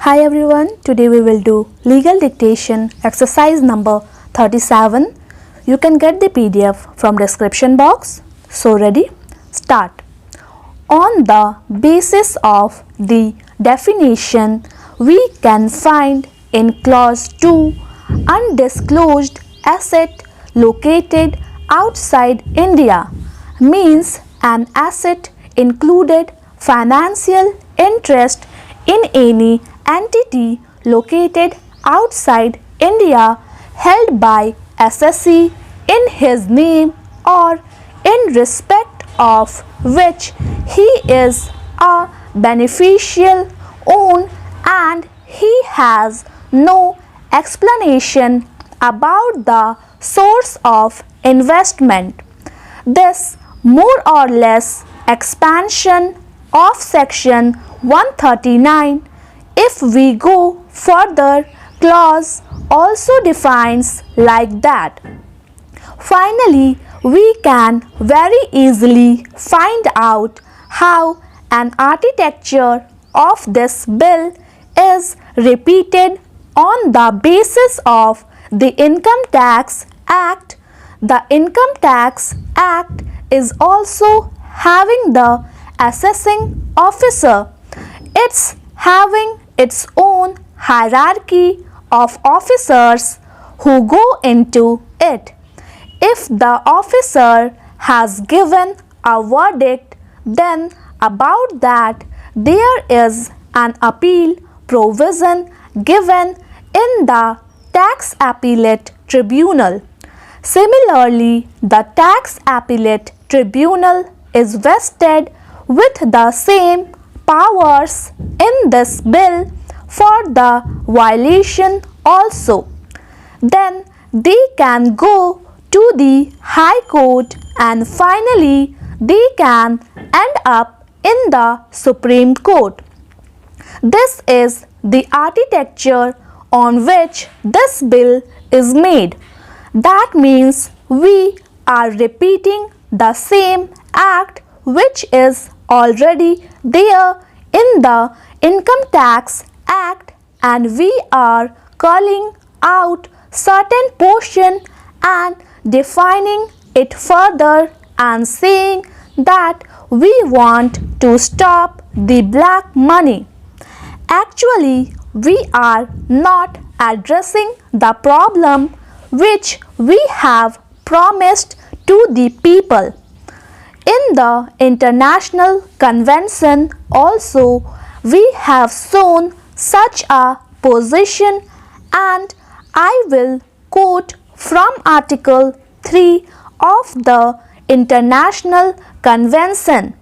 Hi everyone, today we will do legal dictation exercise number 37. You can get the PDF from description box. So ready? Start. On the basis of the definition, we can find in clause 2 undisclosed asset located outside India means an asset included financial interest in any entity located outside India held by SSC in his name or in respect of which he is a beneficial owner and he has no explanation about the source of investment. This more or less expansion of section 139. If we go further, clause also defines like that. Finally, we can very easily find out how an architecture of this bill is repeated on the basis of the Income Tax Act. The Income Tax Act is also having the assessing officer. It's having its own hierarchy of officers who go into it. If the officer has given a verdict, then about that there is an appeal provision given in the Tax Appellate Tribunal. Similarly, the Tax Appellate Tribunal is vested with the same powers in this bill for the violation also. Then they can go to the High Court and finally they can end up in the Supreme Court. This is the architecture on which this bill is made. That means we are repeating the same act which is already there in the Income Tax Act and we are calling out certain portion and defining it further and saying that we want to stop the black money. Actually, we are not addressing the problem which we have promised to the people. In the International Convention also, we have shown such a position and I will quote from Article 3 of the International Convention.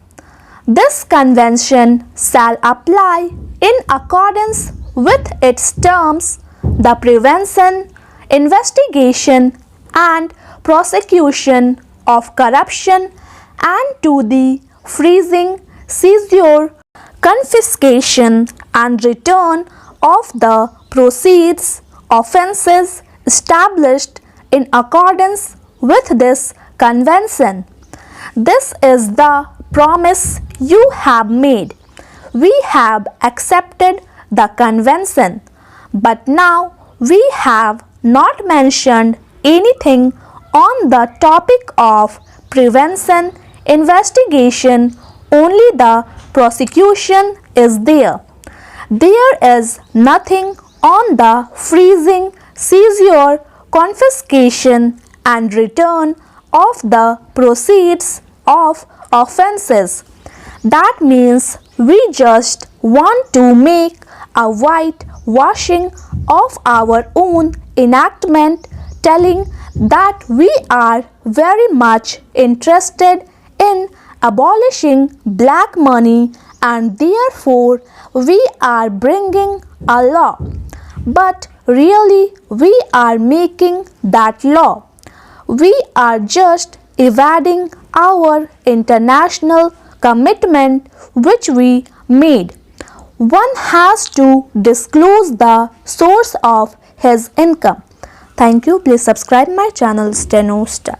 This convention shall apply in accordance with its terms the prevention, investigation and prosecution of corruption and to the freezing, seizure, confiscation and return of the proceeds offences established in accordance with this convention. This is the promise you have made. We have accepted the convention, but now we have not mentioned anything on the topic of prevention, investigation, only the prosecution is there. There is nothing on the freezing, seizure, confiscation and return of the proceeds of offences. That means we just want to make a whitewashing of our own enactment, telling that we are very much interested in abolishing black money and therefore we are bringing a law. But really we are making that law. We are just evading our international commitment which we made. One has to disclose the source of his income. Thank you. Please subscribe my channel Steno Star.